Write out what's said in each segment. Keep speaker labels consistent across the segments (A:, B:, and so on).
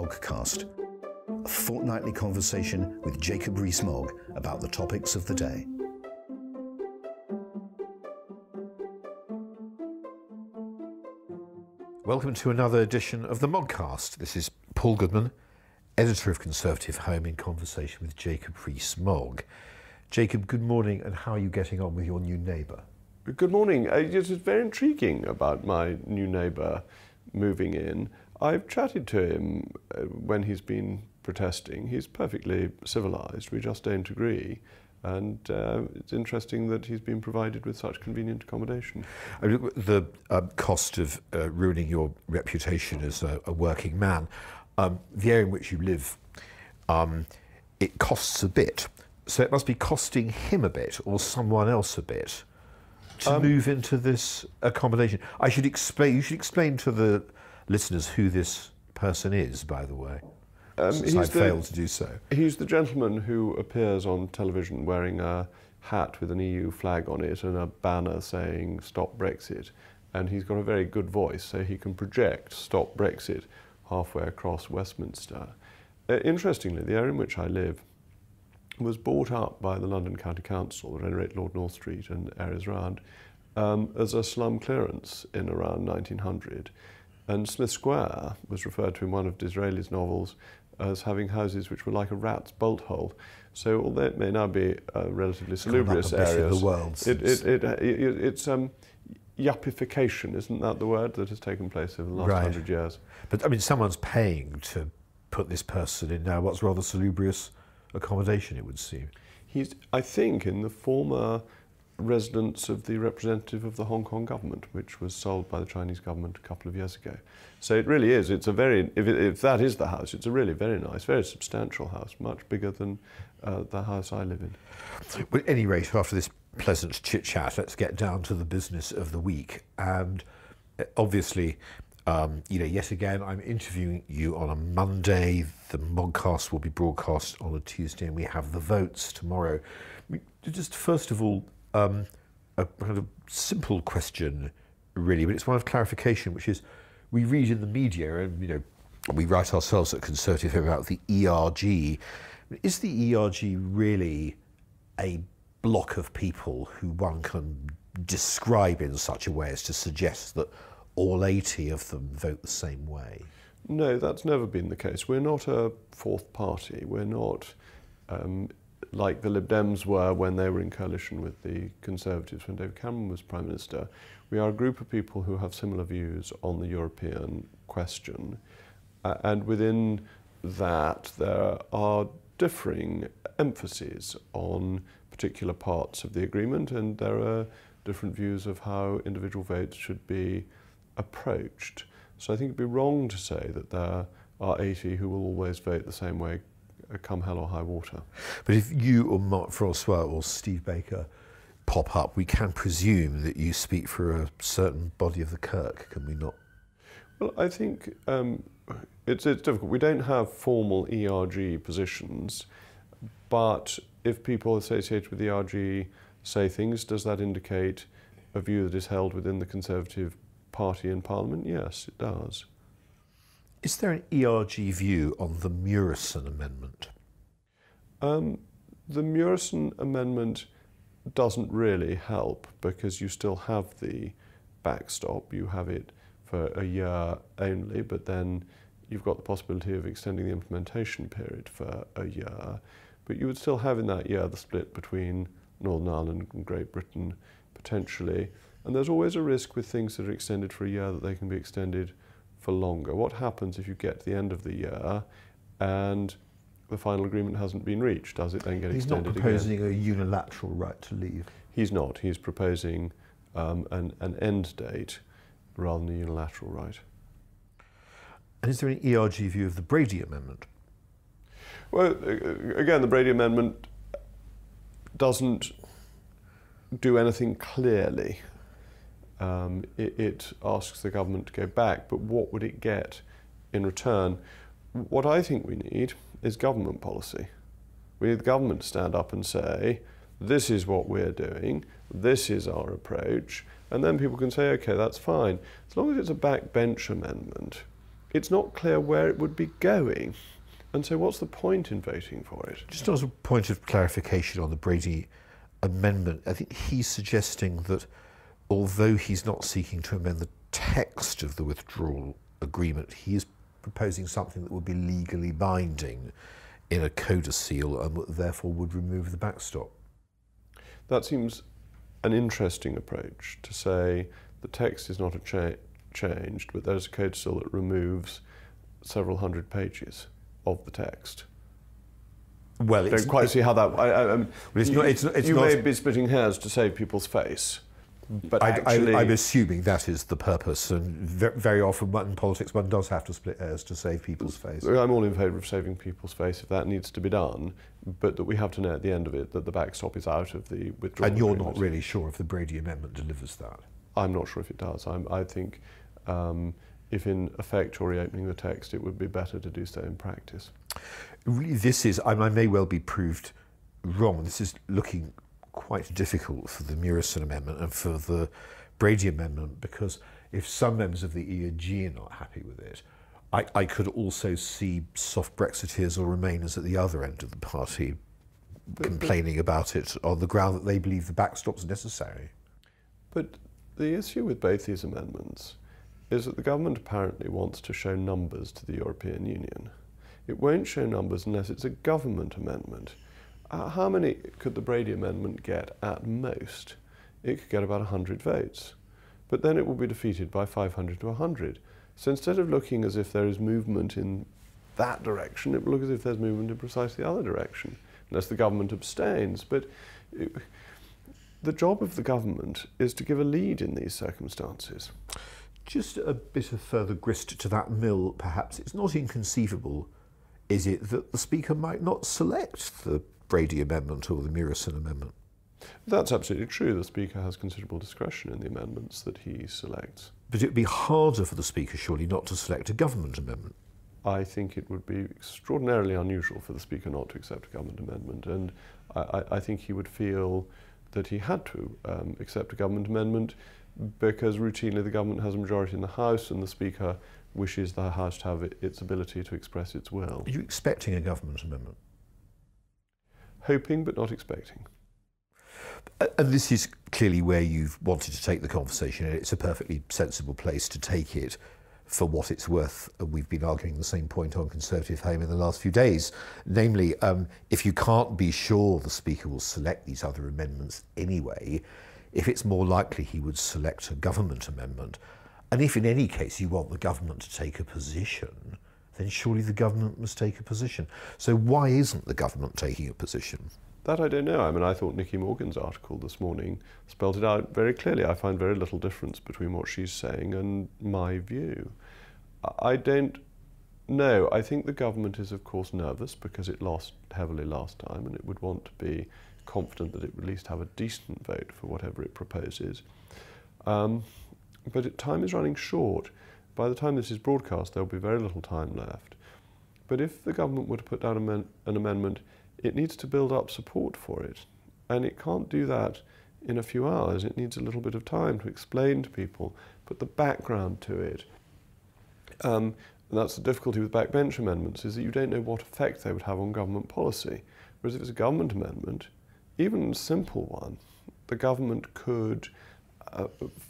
A: Moggcast, a fortnightly conversation with Jacob Rees Mogg about the topics of the day.
B: Welcome to another edition of the Moggcast. This is Paul Goodman, editor of Conservative Home, in conversation with Jacob Rees Mogg. Jacob, good morning, and how are you getting on with your new neighbour?
C: Good morning. It's very intriguing about my new neighbour moving in. I've chatted to him when he's been protesting. He's perfectly civilised. We just don't agree. And it's interesting that he's been provided with such convenient accommodation.
B: I mean, the cost of ruining your reputation as a working man, the area in which you live, it costs a bit. So it must be costing him a bit, or someone else a bit, to move into this accommodation. You should explain to the listeners who this person is, by the way. Since I failed to do so.
C: He's the gentleman who appears on television wearing a hat with an EU flag on it and a banner saying "Stop Brexit." And he's got a very good voice, so he can project "Stop Brexit" halfway across Westminster. Interestingly, the area in which I live was bought up by the London County Council, at any rate Lord North Street and areas around, as a slum clearance in around 1900. And Smith Square was referred to in one of Disraeli's novels as having houses which were like a rat's bolt hole. So although it may now be a relatively salubrious area, it's yuppification, isn't that the word, that has taken place over the last 100 years?
B: But I mean, someone's paying to put this person in now what's rather salubrious accommodation, it would seem.
C: He's, I think, in the former residence of the representative of the Hong Kong government, which was sold by the Chinese government a couple of years ago. So it really is, it's a very, if that is the house, it's a really very nice, very substantial house, much bigger than the house I live in.
B: Well, at any rate, after this pleasant chit-chat, let's get down to the business of the week. And obviously, yet again, I'm interviewing you on a Monday. The Moggcast will be broadcast on a Tuesday, and we have the votes tomorrow. Just first of all, a kind of simple question, really, but it's one of clarification, which is, we read in the media, and we write ourselves at Conservative about the ERG. Is the ERG really a block of people who one can describe in such a way as to suggest that all 80 of them vote the same way?
C: No, that's never been the case. We're not a fourth party. We're not like the Lib Dems were when they were in coalition with the Conservatives when David Cameron was Prime Minister. We are a group of people who have similar views on the European question. And within that, there are differing emphases on particular parts of the agreement, and there are different views of how individual votes should be approached. So I think it'd be wrong to say that there are 80 who will always vote the same way, come hell or high water.
B: But if you or Mark Francois or Steve Baker pop up, we can presume that you speak for a certain body of the Kirk, can we not?
C: Well, I think it's difficult. We don't have formal ERG positions, but if people associated with the ERG say things, does that indicate a view that is held within the Conservative Party in Parliament? Yes, it does.
B: Is there an ERG view on the Murison Amendment?
C: The Murison Amendment doesn't really help because you still have the backstop. You have it for a year only, but then you've got the possibility of extending the implementation period for a year. But you would still have in that year the split between Northern Ireland and Great Britain, potentially. And there's always a risk with things that are extended for a year that they can be extended for longer. What happens if you get to the end of the year and the final agreement hasn't been reached? Does it then get extended again?
B: He's not proposing a unilateral right to leave.
C: He's not. He's proposing an end date rather than a unilateral right.
B: And is there any ERG view of the Brady Amendment?
C: Well, again, the Brady Amendment doesn't do anything clearly. It asks the government to go back, but what would it get in return? What I think we need is government policy. We need the government to stand up and say, this is what we're doing, this is our approach, and then people can say, okay, that's fine. As long as it's a backbench amendment, it's not clear where it would be going. And so what's the point in voting for it?
B: Just as a point of clarification on the Brady amendment, I think he's suggesting that although he's not seeking to amend the text of the withdrawal agreement, he is proposing something that would be legally binding in a codicil and therefore would remove the backstop.
C: That seems an interesting approach, to say the text is not changed, but there's a codicil that removes several hundred pages of the text.
B: Well,
C: I don't quite see how that. I mean, you may be splitting hairs to save people's face, but actually,
B: I'm assuming that is the purpose, and very often in politics one does have to split hairs to save people's face.
C: I'm all in favour of saving people's face if that needs to be done, but that we have to know at the end of it that the backstop is out of the withdrawal.
B: And you're
C: agreement.
B: not really sure if the Brady Amendment delivers that?
C: I'm not sure if it does. I think if in effect you're reopening the text, it would be better to do so in practice.
B: Really, this is, I may well be proved wrong, this is looking quite difficult for the Murison Amendment and for the Brady Amendment, because if some members of the ENG are not happy with it, I could also see soft Brexiteers or Remainers at the other end of the party complaining about it on the ground that they believe the backstop's necessary.
C: But the issue with both these amendments is that the government apparently wants to show numbers to the European Union. It won't show numbers unless it's a government amendment. How many could the Brady Amendment get at most? It could get about 100 votes. But then it will be defeated by 500 to 100. So instead of looking as if there is movement in that direction, it will look as if there's movement in precisely the other direction, unless the government abstains. But the job of the government is to give a lead in these circumstances.
B: Just a bit of further grist to that mill, perhaps. It's not inconceivable, is it, that the Speaker might not select the Brady Amendment or the Murison Amendment?
C: That's absolutely true. The Speaker has considerable discretion in the amendments that he selects.
B: But it would be harder for the Speaker, surely, not to select a government amendment.
C: I think it would be extraordinarily unusual for the Speaker not to accept a government amendment, and I think he would feel that he had to accept a government amendment because routinely the government has a majority in the House and the Speaker wishes the House to have its ability to express its will.
B: Are you expecting a government amendment?
C: Hoping but not expecting.
B: And this is clearly where you've wanted to take the conversation, and it's a perfectly sensible place to take it for what it's worth. We've been arguing the same point on Conservative Home in the last few days. Namely, if you can't be sure the Speaker will select these other amendments anyway, if it's more likely he would select a government amendment, and if in any case you want the government to take a position, then surely the government must take a position. So why isn't the government taking a position?
C: That I don't know. I mean, I thought Nicky Morgan's article this morning spelled it out very clearly. I find very little difference between what she's saying and my view. I don't know. I think the government is, of course, nervous because it lost heavily last time, and it would want to be confident that it would at least have a decent vote for whatever it proposes. But time is running short. By the time this is broadcast, there will be very little time left. But if the government were to put down an amendment, it needs to build up support for it. And it can't do that in a few hours. It needs a little bit of time to explain to people, put the background to it. And that's the difficulty with backbench amendments, is that you don't know what effect they would have on government policy. Whereas if it's a government amendment, even a simple one, the government could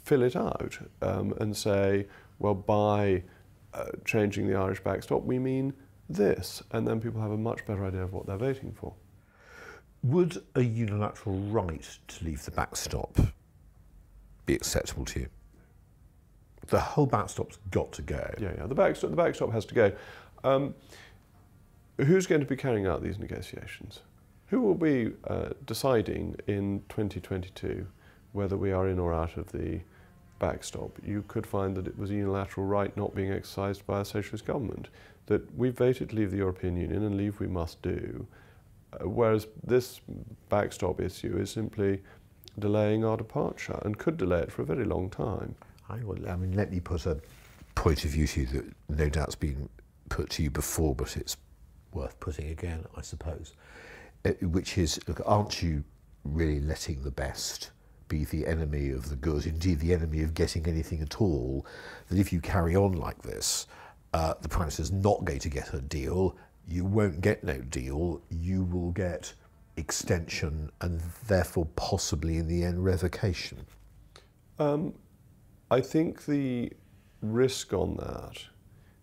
C: fill it out and say, well, by changing the Irish backstop, we mean this, and then people have a much better idea of what they're voting for.
B: Would a unilateral right to leave the backstop be acceptable to you? The whole backstop's got to go.
C: Yeah, the backstop has to go. Who's going to be carrying out these negotiations? Who will be deciding in 2022 whether we are in or out of the backstop? You could find that it was a unilateral right not being exercised by a socialist government, that we voted to leave the European Union and leave we must do, whereas this backstop issue is simply delaying our departure and could delay it for a very long time.
B: I mean, let me put a point of view to you that no doubt's been put to you before, but it's worth putting again, I suppose, which is, look, aren't you really letting the best be the enemy of the good, indeed the enemy of getting anything at all, that if you carry on like this, the Prime Minister's not going to get a deal, you won't get no deal, you will get extension and therefore possibly in the end revocation?
C: I think the risk on that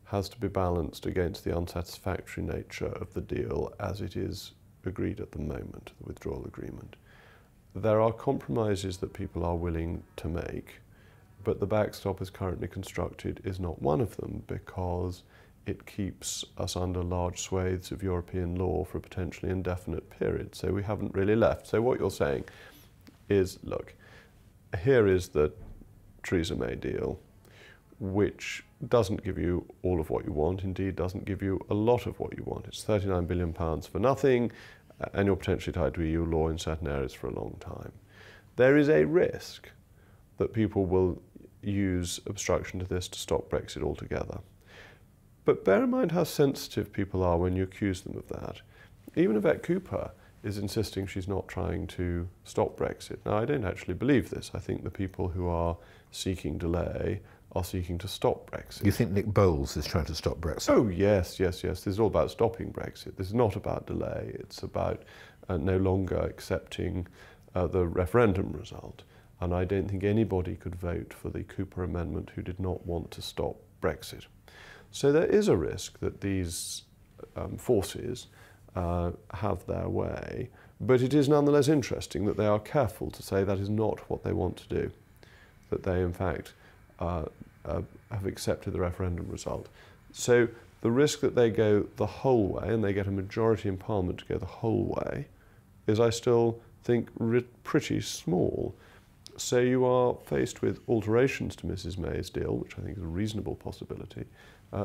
C: has to be balanced against the unsatisfactory nature of the deal as it is agreed at the moment, the withdrawal agreement. There are compromises that people are willing to make, but the backstop as currently constructed is not one of them because it keeps us under large swathes of European law for a potentially indefinite period. So we haven't really left. So what you're saying is, look, here is the Theresa May deal, which doesn't give you all of what you want, indeed doesn't give you a lot of what you want. It's £39 billion for nothing, and you're potentially tied to EU law in certain areas for a long time. There is a risk that people will use obstruction to this to stop Brexit altogether. But bear in mind how sensitive people are when you accuse them of that. Even Yvette Cooper is insisting she's not trying to stop Brexit. Now, I don't actually believe this. I think the people who are seeking delay are seeking to stop Brexit.
B: You think Nick Bowles is trying to stop Brexit?
C: Oh, yes, yes, yes. This is all about stopping Brexit. This is not about delay. It's about no longer accepting the referendum result. And I don't think anybody could vote for the Cooper Amendment who did not want to stop Brexit. So there is a risk that these forces have their way, but it is nonetheless interesting that they are careful to say that is not what they want to do, that they in fact have accepted the referendum result. So the risk that they go the whole way and they get a majority in Parliament to go the whole way is, I still think, pretty small. So you are faced with alterations to Mrs May's deal, which I think is a reasonable possibility,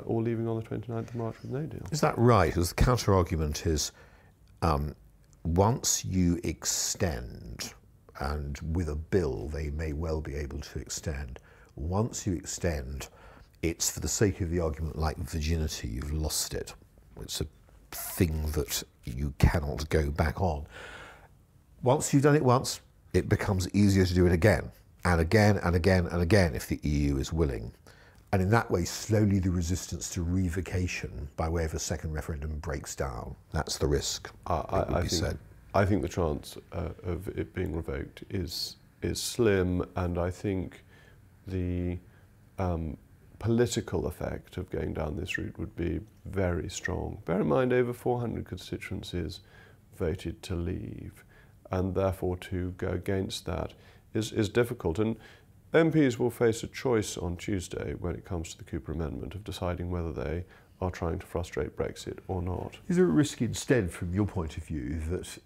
C: or leaving on the 29th of March with no deal.
B: Is that right? Because the counter-argument is once you extend, and with a bill they may well be able to extend, once you extend, it's for the sake of the argument like virginity, you've lost it. It's a thing that you cannot go back on. Once you've done it once, it becomes easier to do it again, and again, and again, and again, if the EU is willing. And in that way, slowly the resistance to revocation by way of a second referendum breaks down. That's the risk, it would be said.
C: I think the chance of it being revoked is slim, and I think the political effect of going down this route would be very strong. Bear in mind, over 400 constituencies voted to leave, and therefore to go against that is difficult. And MPs will face a choice on Tuesday when it comes to the Cooper Amendment of deciding whether they are trying to frustrate Brexit or not.
B: Is there a risk instead, from your point of view, that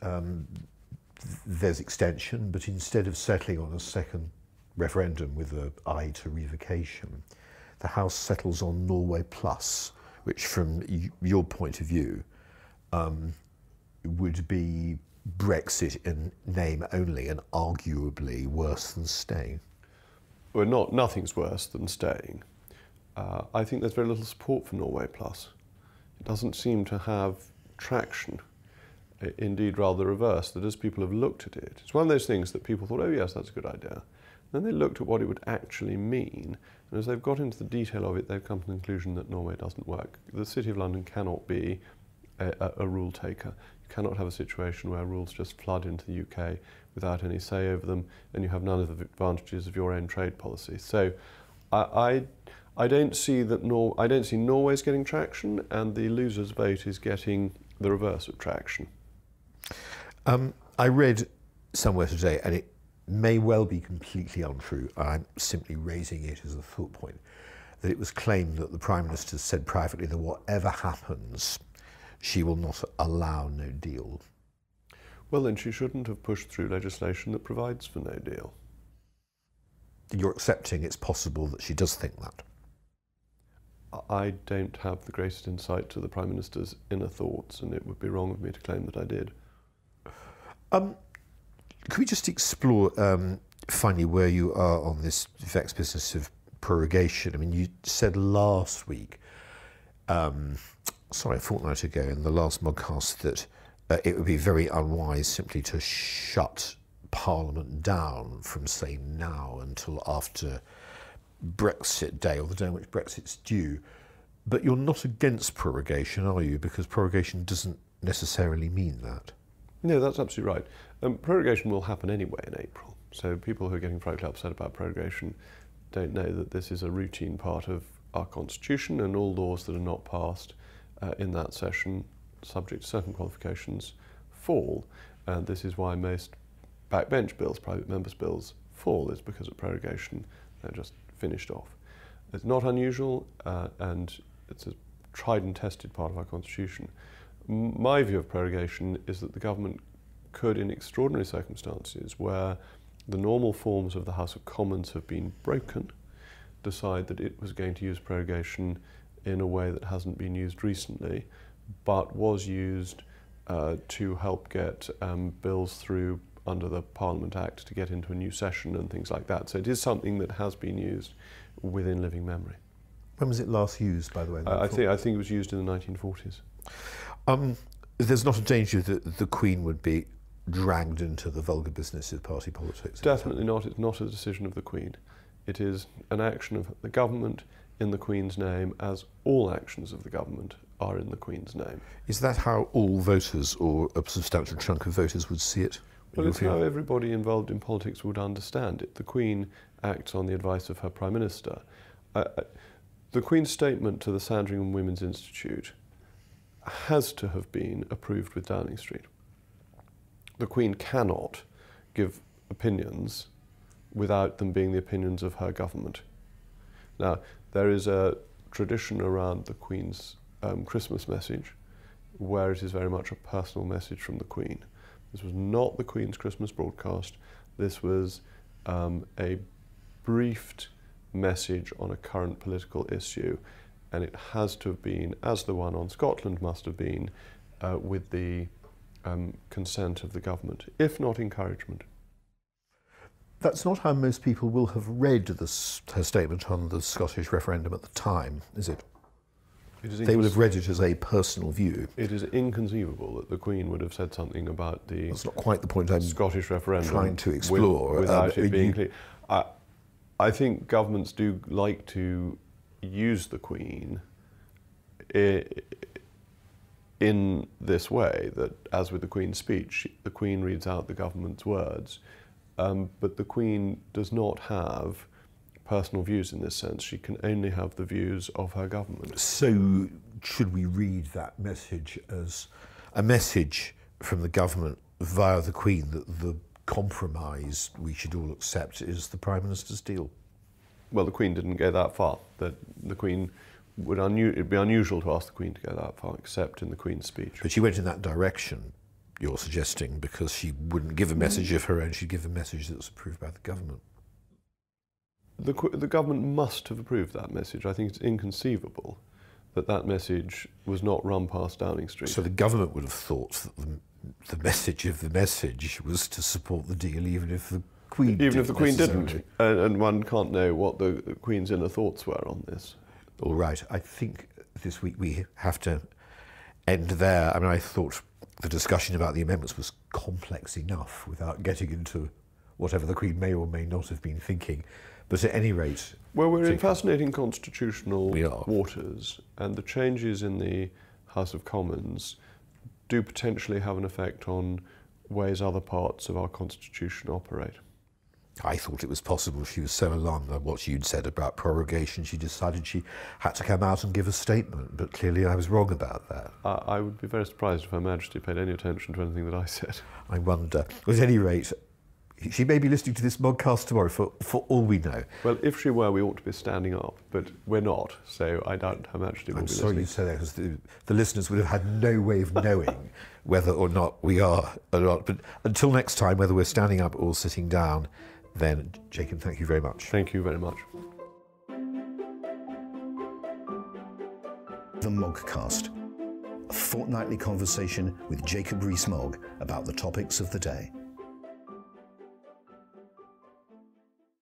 B: there's extension, but instead of settling on a second referendum with an eye to revocation, the House settles on Norway Plus, which from your point of view would be Brexit in name only and arguably worse than staying?
C: Well, nothing's worse than staying. I think there's very little support for Norway Plus. It doesn't seem to have traction. Indeed, rather the reverse, that as people have looked at it, it's one of those things that people thought, oh yes, that's a good idea. Then they looked at what it would actually mean, and as they've got into the detail of it, they've come to the conclusion that Norway doesn't work. The City of London cannot be a rule taker. You cannot have a situation where rules just flood into the UK without any say over them, and you have none of the advantages of your own trade policy. So I don't see that I don't see Norway's getting traction, and the loser's vote is getting the reverse of traction.
B: I read somewhere today, and it may well be completely untrue, I'm simply raising it as a thought point, that it was claimed that the Prime Minister said privately that whatever happens, she will not allow no deal.
C: Well, then she shouldn't have pushed through legislation that provides for no deal.
B: You're accepting it's possible that she does think that?
C: I don't have the greatest insight to the Prime Minister's inner thoughts, and it would be wrong of me to claim that I did.
B: Could we just explore finally where you are on this vexed business of prorogation? I mean, you said last week, a fortnight ago in the last Mogcast, that it would be very unwise simply to shut Parliament down from, say, now until after Brexit Day, or the day on which Brexit's due. But you're not against prorogation, are you? Because prorogation doesn't necessarily mean that.
C: No, that's absolutely right. Prorogation will happen anyway in April. So people who are getting frankly upset about prorogation don't know that this is a routine part of our constitution, and all laws that are not passed in that session, subject to certain qualifications, fall. And this is why most backbench bills, private members' bills, fall, is because of prorogation. They're just finished off. It's not unusual, and it's a tried and tested part of our constitution. My view of prorogation is that the government could, in extraordinary circumstances where the normal forms of the House of Commons have been broken, decide that it was going to use prorogation in a way that hasn't been used recently, but was used to help get bills through under the Parliament Act to get into a new session and things like that. So it is something that has been used within living memory.
B: When was it last used, by the way?
C: I think it was used in the 1940s.
B: There's not a danger that the Queen would be dragged into the vulgar business of party politics?
C: Definitely not. It's not a decision of the Queen. It is an action of the government in the Queen's name, as all actions of the government are in the Queen's name.
B: Is that how all voters, or a substantial chunk of voters, would see it?
C: Well, it's how everybody involved in politics would understand it. The Queen acts on the advice of her Prime Minister. The Queen's statement to the Sandringham Women's Institute has to have been approved with Downing Street. The Queen cannot give opinions without them being the opinions of her government. Now, there is a tradition around the Queen's Christmas message where it is very much a personal message from the Queen. This was not the Queen's Christmas broadcast. This was a briefed message on a current political issue, and it has to have been, as the one on Scotland must have been, with the consent of the government, if not encouragement.
B: That's not how most people will have read her statement on the Scottish referendum at the time, is it? They will have read it as a personal view.
C: It is inconceivable that the Queen would have said something about the
B: That's not quite the point I'm
C: Scottish referendum
B: trying to explore.
C: Without it being clear. I think governments do like to use the Queen in this way, that as with the Queen's speech, the Queen reads out the government's words, but the Queen does not have personal views in this sense. She can only have the views of her government.
B: So should we read that message as a message from the government via the Queen that the compromise we should all accept is the Prime Minister's deal?
C: Well, the Queen didn't go that far. The Queen would it'd be unusual to ask the Queen to go that far, except in the Queen's speech.
B: But she went in that direction, you're suggesting, because she wouldn't give a message of her own, she'd give a message that was approved by the government.
C: The government must have approved that message. I think it's inconceivable that that message was not run past Downing Street.
B: So the government would have thought that the message of the message was to support the deal, even if the Queen
C: didn't. And one can't know what the Queen's inner thoughts were on this.
B: All right. I think this week we have to end there. I mean, I thought the discussion about the amendments was complex enough without getting into whatever the Queen may or may not have been thinking. But at any rate...
C: Well, we're in fascinating constitutional waters, and the changes in the House of Commons do potentially have an effect on ways other parts of our constitution operate.
B: I thought it was possible. She was so alarmed by what you'd said about prorogation, she decided she had to come out and give a statement, but clearly I was wrong about that.
C: I would be very surprised if Her Majesty paid any attention to anything that I said.
B: I wonder. At any rate, she may be listening to this podcast tomorrow, for all we know.
C: Well, if she were, we ought to be standing up, but we're not, so I doubt Her Majesty will be listening.
B: I'm sorry you said that, because the listeners would have had no way of knowing whether or not we are or not. But until next time, whether we're standing up or sitting down, then, Jacob, thank you very much.
C: Thank you very much.
A: The Moggcast, a fortnightly conversation with Jacob Rees Mogg about the topics of the day.